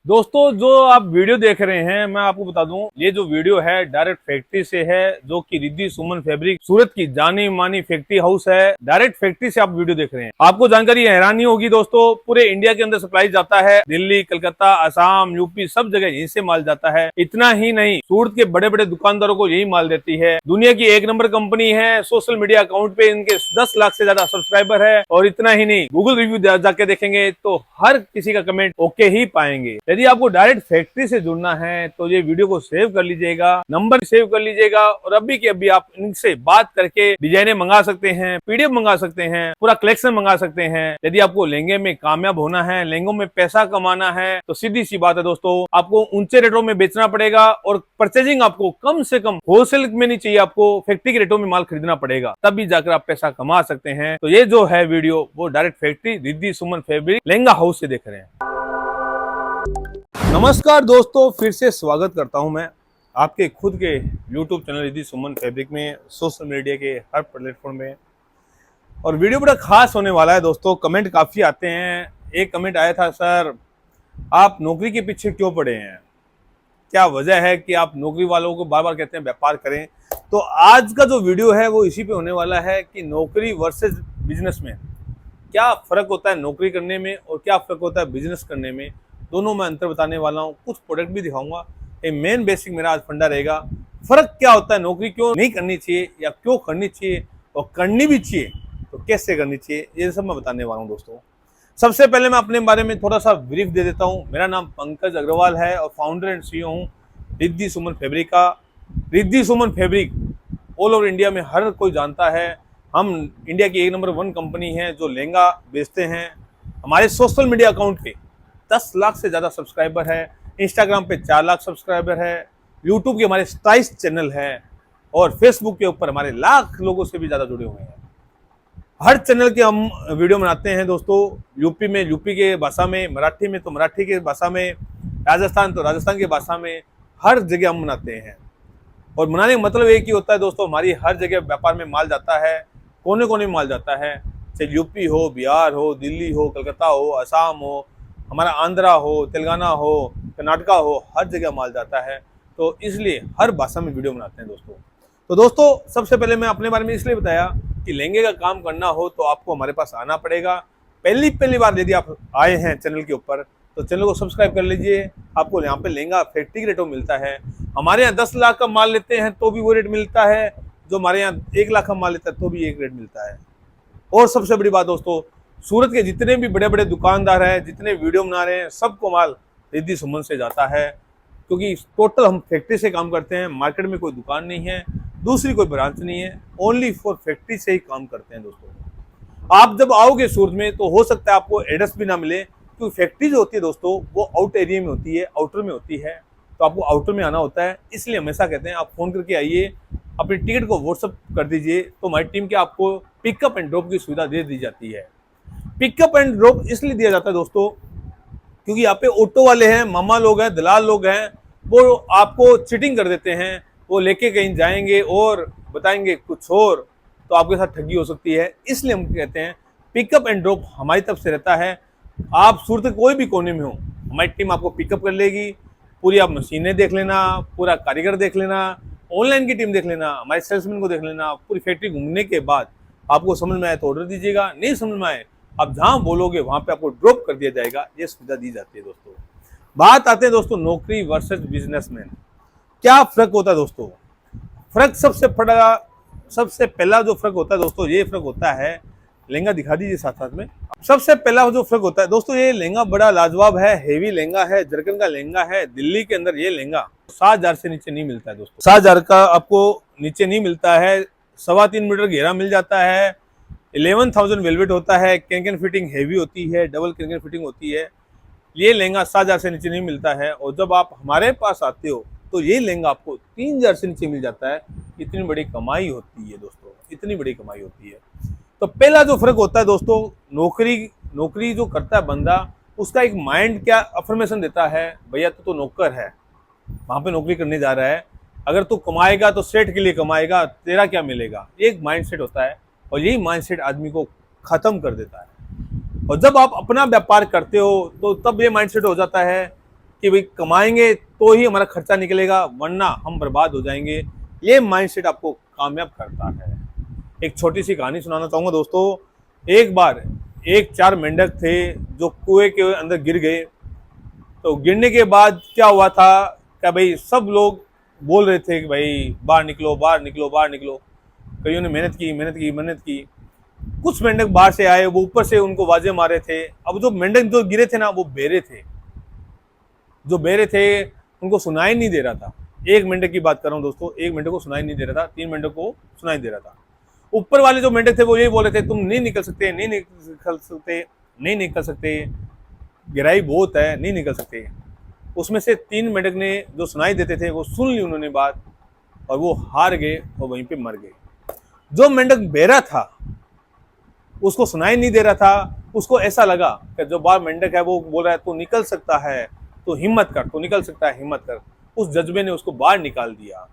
दोस्तों जो आप वीडियो देख रहे हैं, मैं आपको बता दूं, ये जो वीडियो है डायरेक्ट फैक्ट्री से है, जो कि रिद्धि सुमन फैब्रिक सूरत की जानी मानी फैक्ट्री हाउस है। डायरेक्ट फैक्ट्री से आप वीडियो देख रहे हैं। आपको जानकारी हैरानी होगी दोस्तों, पूरे इंडिया के अंदर सप्लाई जाता है। दिल्ली, कलकत्ता, असम, यूपी सब जगह यहीं से माल जाता है। इतना ही नहीं, सूरत के बड़े बड़े दुकानदारों को यही माल देती है। दुनिया की एक नंबर कंपनी है। सोशल मीडिया अकाउंट पे इनके 10 लाख से ज्यादा सब्सक्राइबर है। और इतना ही नहीं, गूगल रिव्यू जाके देखेंगे तो हर किसी का कमेंट ओके ही पाएंगे। यदि आपको डायरेक्ट फैक्ट्री से जुड़ना है तो ये वीडियो को सेव कर लीजिएगा, नंबर सेव कर लीजिएगा और अभी के अभी आप इनसे बात करके डिजाइने मंगा सकते हैं, पीडीएफ मंगा सकते हैं, पूरा कलेक्शन मंगा सकते हैं। यदि आपको लहंगे में कामयाब होना है, लहंगों में पैसा कमाना है, तो सीधी सी बात है दोस्तों, आपको ऊंचे रेटों में बेचना पड़ेगा और परचेजिंग आपको कम से कम होलसेल में नहीं चाहिए, आपको फैक्ट्री के रेटों में माल खरीदना पड़ेगा, तभी जाकर आप पैसा कमा सकते हैं। तो ये जो है वीडियो वो डायरेक्ट फैक्ट्री रिद्धि सुमन फैब्रिक लहंगा हाउस से देख रहे हैं। नमस्कार दोस्तों, फिर से स्वागत करता हूं मैं आपके खुद के YouTube चैनल रिद्धि सुमन फैब्रिक में, सोशल मीडिया के हर प्लेटफॉर्म में। और वीडियो बड़ा खास होने वाला है दोस्तों। कमेंट काफ़ी आते हैं। एक कमेंट आया था, सर आप नौकरी के पीछे क्यों पड़े हैं, क्या वजह है कि आप नौकरी वालों को बार बार कहते हैं व्यापार करें। तो आज का जो वीडियो है वो इसी पे होने वाला है कि नौकरी वर्सेस बिजनेस में क्या फ़र्क होता है, नौकरी करने में और क्या फ़र्क होता है बिजनेस करने में। दोनों में अंतर बताने वाला हूँ, कुछ प्रोडक्ट भी दिखाऊंगा। ये मेन बेसिक मेरा आज फंडा रहेगा। फ़र्क क्या होता है, नौकरी क्यों नहीं करनी चाहिए या क्यों करनी चाहिए, और करनी भी चाहिए तो कैसे करनी चाहिए, ये सब मैं बताने वाला हूँ दोस्तों। सबसे पहले मैं अपने बारे में थोड़ा सा ब्रीफ दे देता हूँ। मेरा नाम पंकज अग्रवाल है और फाउंडर एंड CEO हूँ रिद्धि सुमन फैब्रिक का। रिद्धि सुमन फैब्रिक ऑल ओवर इंडिया में हर कोई जानता है। हम इंडिया की एक नंबर 1 कंपनी है जो लहंगा बेचते हैं। हमारे सोशल मीडिया अकाउंट पे 10 लाख से ज़्यादा सब्सक्राइबर है। इंस्टाग्राम पे 4 लाख सब्सक्राइबर है। यूट्यूब के हमारे 27 चैनल है और फेसबुक के ऊपर हमारे लाख लोगों से भी ज़्यादा जुड़े हुए हैं। हर चैनल के हम वीडियो बनाते हैं दोस्तों। यूपी में यूपी के भाषा में, मराठी में तो मराठी के भाषा में, राजस्थान तो राजस्थान की भाषा में, हर जगह हम बनाते हैं। और बनाने का मतलब एक ही होता है दोस्तों, हमारी हर जगह व्यापार में माल जाता है, कोने कोने में माल जाता है। चाहे यूपी हो, बिहार हो, दिल्ली हो, कलकत्ता हो, असम हो, हमारा आंध्रा हो, तेलंगाना हो, कर्नाटका हो, हर जगह माल जाता है। तो इसलिए हर भाषा में वीडियो बनाते हैं दोस्तों। तो दोस्तों सबसे पहले मैं अपने बारे में इसलिए बताया कि लहंगे का काम करना हो तो आपको हमारे पास आना पड़ेगा। पहली बार यदि आप आए हैं चैनल के ऊपर तो चैनल को सब्सक्राइब कर लीजिए। आपको यहाँ पे लहंगा फैक्ट्री के रेटों में मिलता है। हमारे यहाँ 10 लाख का माल लेते हैं तो भी वो रेट मिलता है, जो हमारे यहाँ 1 लाख का माल लेता है तो भी एक रेट मिलता है। और सबसे बड़ी बात दोस्तों, सूरत के जितने भी बड़े बड़े दुकानदार हैं, जितने वीडियो बना रहे हैं, सबको माल रिद्धि सुमन से जाता है, क्योंकि टोटल हम फैक्ट्री से काम करते हैं। मार्केट में कोई दुकान नहीं है, दूसरी कोई ब्रांच नहीं है, ओनली फॉर फैक्ट्री से ही काम करते हैं दोस्तों। आप जब आओगे सूरत में तो हो सकता है आपको एड्रेस भी ना मिले, क्योंकि फैक्ट्री जो होती है दोस्तों वो आउट एरिया में होती है, आउटर में होती है, तो आपको आउटर में आना होता है। इसलिए हमेशा कहते हैं आप फ़ोन करके आइए, अपनी टिकट को व्हाट्सअप कर दीजिए, तो हमारी टीम के आपको पिकअप एंड ड्रॉप की सुविधा दे दी जाती है। पिकअप एंड ड्रॉप इसलिए दिया जाता है दोस्तों क्योंकि यहाँ पे ऑटो वाले हैं, मामा लोग हैं, दलाल लोग हैं, वो आपको चीटिंग कर देते हैं। वो लेके कहीं जाएंगे और बताएंगे कुछ और, तो आपके साथ ठगी हो सकती है। इसलिए हम कहते हैं पिकअप एंड ड्रॉप हमारी तरफ से रहता है। आप सूरत के कोई भी कोने में हो, हमारी टीम आपको पिकअप कर लेगी। पूरी आप मशीनें देख लेना, पूरा कारीगर देख लेना, ऑनलाइन की टीम देख लेना, हमारे सेल्समैन को देख लेना। पूरी फैक्ट्री घूमने के बाद आपको समझ में आए तो ऑर्डर दीजिएगा, नहीं समझ में आए आप जहाँ बोलोगे वहाँ पे आपको ड्रॉप कर दिया जाएगा। ये सुविधा दी जाती है दोस्तों। बात आते हैं दोस्तों नौकरी वर्सेस बिजनेसमैन, क्या फ़र्क होता है दोस्तों। फ़र्क सबसे पहला जो फ़र्क होता है दोस्तों, ये फ़र्क होता है, लहंगा दिखा दीजिए साथ साथ में। सबसे पहला जो फ़र्क होता है दोस्तों, ये लहंगा बड़ा लाजवाब है, हेवी लहंगा है, जरकन का लहंगा है। दिल्ली के अंदर ये लहंगा 7,000 से नीचे नहीं मिलता है दोस्तों। 7,000 का आपको नीचे नहीं मिलता है। 3.25 मीटर घेरा मिल जाता है। 11,000 वेलवेट होता है। कैन फिटिंग हेवी होती है, डबल कैन फिटिंग होती है। ये लहंगा 7,000 से नीचे नहीं मिलता है। और जब आप हमारे पास आते हो तो ये लहंगा आपको 3,000 से नीचे मिल जाता है। इतनी बड़ी कमाई होती है दोस्तों, इतनी बड़ी कमाई होती है। तो पहला जो फ़र्क होता है दोस्तों, नौकरी जो करता है बंदा, उसका एक माइंड क्या अफर्मेशन देता है, भैया तो नौकर है, वहाँ पे नौकरी करने जा रहा है, अगर तू कमाएगा तो सेठ के लिए कमाएगा, तेरा क्या मिलेगा, ये एक माइंड सेट होता है। और यही माइंड सेट आदमी को ख़त्म कर देता है। और जब आप अपना व्यापार करते हो तो तब ये माइंड सेट हो जाता है कि भाई कमाएंगे तो ही हमारा खर्चा निकलेगा, वरना हम बर्बाद हो जाएंगे। ये माइंडसेट आपको कामयाब करता है। एक छोटी सी कहानी सुनाना चाहूंगा दोस्तों। एक बार एक 4 मेंढक थे जो कुएं के अंदर गिर गए। तो गिरने के बाद क्या हुआ था क्या भाई, सब लोग बोल रहे थे कि भाई बाहर निकलो, बाहर निकलो, बाहर निकलो। कईयों ने मेहनत की, मेहनत की, मेहनत की। कुछ मेंढक बाहर से आए, वो ऊपर से उनको आवाजें मारे थे। अब जो मेंढक जो गिरे थे ना, वो बेरे थे। जो बेरे थे उनको सुनाई नहीं दे रहा था। एक मेंढक की बात कर रहा हूँ दोस्तों, एक मेंढक को सुनाई नहीं दे रहा था, 3 मेंढक को सुनाई दे रहा था। ऊपर वाले जो मेंढक थे वो यही बोल रहे थे, तुम नहीं निकल सकते, नहीं निकल सकते, नहीं निकल सकते, गहराई बहुत है, नहीं निकल सकते। उसमें से 3 मेंढक ने जो सुनाई देते थे वो सुन ली उन्होंने बात, और वो हार गए और वहीं पे मर गए। जो मेंढक बहरा था, उसको सुनाई नहीं दे रहा था, उसको ऐसा लगा कि जो बाहर मेंढक है वो बोल रहा है तू निकल सकता है, तो हिम्मत कर, तू निकल सकता है, हिम्मत कर। उस जज्बे ने उसको बाहर निकाल दिया।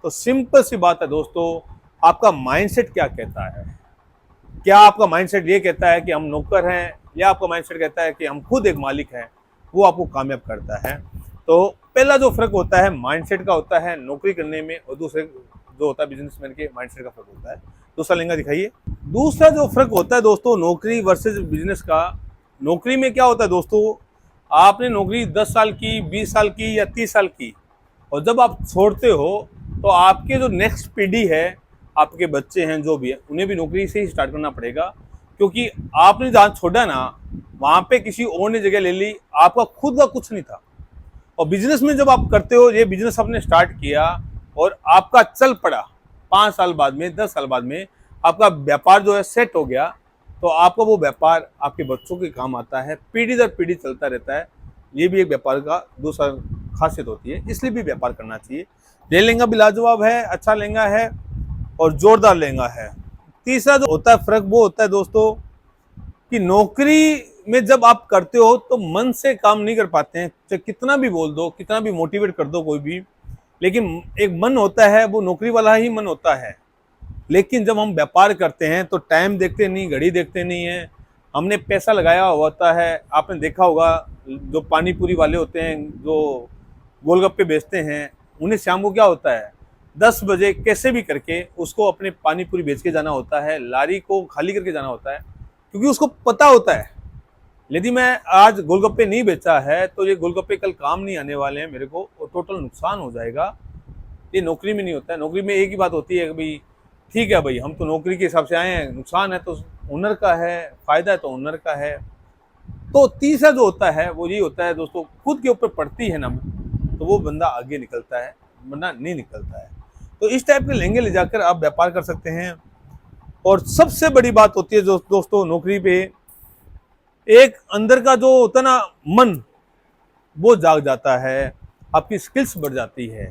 तो सिंपल सी बात है दोस्तों, आपका माइंडसेट क्या कहता है? क्या आपका माइंडसेट ये कहता है कि हम नौकर हैं, या आपका माइंडसेट कहता है कि हम खुद एक मालिक हैं? वो आपको कामयाब करता है। तो पहला जो फर्क होता है माइंडसेट का होता है नौकरी करने में, और दूसरे जो होता है बिजनेसमैन के माइंडसेट का फर्क होता है। दूसरा लेंगा दिखाइए। दूसरा जो फर्क होता है दोस्तों नौकरी वर्सेस बिजनेस का, नौकरी में क्या होता है दोस्तों, आपने नौकरी 10 साल की, 20 साल की या 30 साल की, और जब आप छोड़ते हो तो आपके जो नेक्स्ट पीढ़ी है, आपके बच्चे हैं जो भी है, उन्हें भी नौकरी से ही स्टार्ट करना पड़ेगा। क्योंकि आपने जहाँ छोड़ा ना, वहाँ पे किसी और ने जगह ले ली, आपका खुद का कुछ नहीं था। और बिजनेस में जब आप करते हो, ये बिजनेस आपने स्टार्ट किया और आपका चल पड़ा, 5 साल बाद में, 10 साल बाद में आपका व्यापार जो है सेट हो गया, तो आपका वो व्यापार आपके बच्चों के काम आता है, पीढ़ी दर पीढ़ी चलता रहता है। ये भी एक व्यापार का दूसरा खासियत होती है, इसलिए भी व्यापार करना चाहिए। ये लहंगा भी लाजवाब है, अच्छा लहंगा है और जोरदार लहंगा है। तीसरा जो होता है फर्क वो होता है दोस्तों कि नौकरी में जब आप करते हो तो मन से काम नहीं कर पाते हैं, चाहे कितना भी बोल दो, कितना भी मोटिवेट कर दो कोई भी, लेकिन एक मन होता है, वो नौकरी वाला ही मन होता है। लेकिन जब हम व्यापार करते हैं तो टाइम देखते नहीं, घड़ी देखते नहीं है, हमने पैसा लगाया होता है। आपने देखा होगा जो पानी पूरी वाले होते हैं, जो गोलगप्पे बेचते हैं, उन्हें शाम को क्या होता है, 10 बजे कैसे भी करके उसको अपने पानी पूरी बेच के जाना होता है, लारी को खाली करके जाना होता है। क्योंकि उसको पता होता है यदि मैं आज गोलगप्पे नहीं बेचा है तो ये गोलगप्पे कल काम नहीं आने वाले हैं मेरे को, और टोटल नुकसान हो जाएगा। ये नौकरी में नहीं होता है। नौकरी में एक ही बात होती है कि भाई ठीक है भाई, हम तो नौकरी के हिसाब से आए हैं, नुकसान है तो ओनर का है, फायदा है तो ओनर का है। तो तीसरा जो होता है वो यही होता है दोस्तों, खुद के ऊपर पड़ती है ना तो वो बंदा आगे निकलता है, वरना नहीं निकलता है। तो इस टाइप के लहंगे ले जाकर आप व्यापार कर सकते हैं। और सबसे बड़ी बात होती है जो दोस्तों नौकरी पे, एक अंदर का जो होता है ना मन, वो जाग जाता है, आपकी स्किल्स बढ़ जाती है।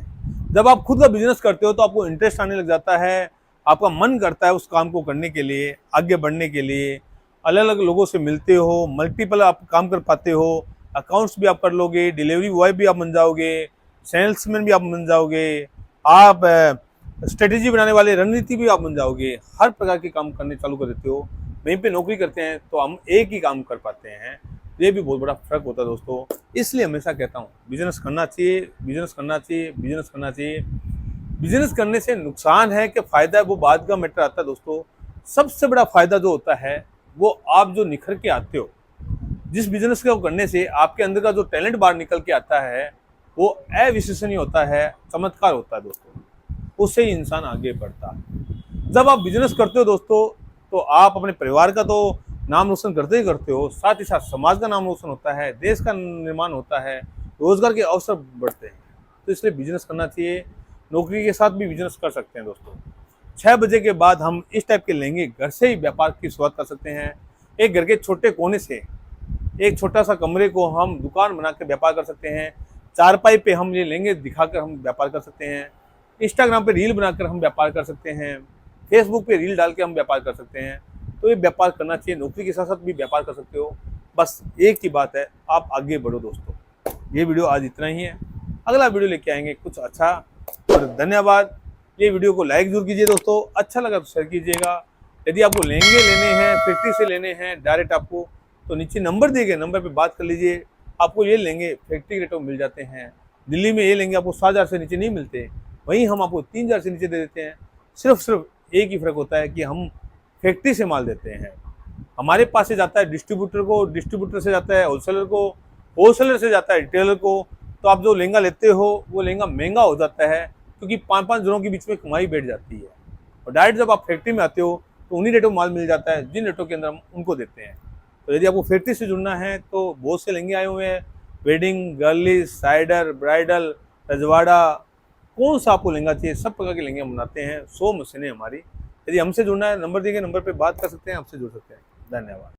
जब आप खुद का बिजनेस करते हो तो आपको इंटरेस्ट आने लग जाता है, आपका मन करता है उस काम को करने के लिए, आगे बढ़ने के लिए। अलग अलग लोगों से मिलते हो, मल्टीपल आप काम कर पाते हो, अकाउंट्स भी आप कर लोगे, डिलीवरी बॉय भी आप बन जाओगे, सेल्समैन भी आप बन जाओगे, आप स्ट्रेटेजी बनाने वाले, रणनीति भी आप बन जाओगे। हर प्रकार के काम करने चालू कर देते हो। वहीं पे नौकरी करते हैं तो हम एक ही काम कर पाते हैं। ये भी बहुत बड़ा फर्क होता है दोस्तों। इसलिए हमेशा कहता हूँ बिजनेस करना चाहिए, बिजनेस करना चाहिए, बिजनेस करना चाहिए। बिजनेस करने से नुकसान है कि फायदा है वो बाद का मैटर आता है दोस्तों। सबसे बड़ा फायदा जो होता है वो आप जो निखर के आते हो, जिस बिजनेस को करने से आपके अंदर का जो टैलेंट बाहर निकल के आता है, वो अविश्वसनीय होता है, चमत्कार होता है दोस्तों। उससे ही इंसान आगे बढ़ता है। जब आप बिजनेस करते हो दोस्तों, तो आप अपने परिवार का तो नाम रोशन करते ही करते हो, साथ ही साथ समाज का नाम रोशन होता है, देश का निर्माण होता है, रोजगार के अवसर बढ़ते हैं। तो इसलिए बिजनेस करना चाहिए। नौकरी के साथ भी बिजनेस कर सकते हैं दोस्तों। 6 बजे के बाद हम इस टाइप के लेंगे, घर से ही व्यापार की शुरुआत कर सकते हैं। एक घर के छोटे कोने से एक छोटा सा कमरे को हम दुकान बना के व्यापार कर सकते हैं। चारपाई पे हम ये लेंगे दिखाकर हम व्यापार कर सकते हैं। इंस्टाग्राम पे रील बनाकर हम व्यापार कर सकते हैं। फेसबुक पे रील डाल के हम व्यापार कर सकते हैं। तो ये व्यापार करना चाहिए। नौकरी के साथ साथ भी व्यापार कर सकते हो। बस एक ही बात है, आप आगे बढ़ो दोस्तों। ये वीडियो आज इतना ही है। अगला वीडियो लेके आएंगे कुछ अच्छा। और धन्यवाद। ये वीडियो को लाइक जरूर कीजिए दोस्तों, अच्छा लगा तो शेयर कीजिएगा। यदि आपको लहंगे लेने हैं, फैक्ट्री से लेने हैं डायरेक्ट आपको, तो नीचे नंबर दिए गए नंबर पे बात कर लीजिए। आपको ये लहंगे फैक्ट्री रेटों में मिल जाते हैं। दिल्ली में ये लहंगे आपको 7,000 से नीचे नहीं मिलते, वहीं हम आपको 3,000 से नीचे दे देते हैं। सिर्फ एक ही फ़र्क होता है कि हम फैक्ट्री से माल देते हैं। हमारे पास से जाता है डिस्ट्रीब्यूटर को, डिस्ट्रीब्यूटर से जाता है होलसेलर को, होलसेलर से जाता है रिटेलर को। तो आप जो लहंगा लेते हो वो लहंगा महंगा हो जाता है, क्योंकि 5-5 जनों के बीच में कमाई बैठ जाती है। और डायरेक्ट जब आप फैक्ट्री में आते हो तो उन्हीं रेटों में माल मिल जाता है जिन रेटों के अंदर हम उनको देते हैं। तो यदि आपको फैक्ट्री से जुड़ना है तो बहुत से लहंगे आए हुए हैं, वेडिंग, गर्ली, साइडर, ब्राइडल, रजवाड़ा, कौन सा आपको लहंगा चाहिए, सब प्रकार के लहंगे हम बनाते हैं। 100 मशीनें हमारी। यदि हमसे जुड़ना है, नंबर दिए गए नंबर पर बात कर सकते हैं, हमसे जुड़ सकते हैं। धन्यवाद।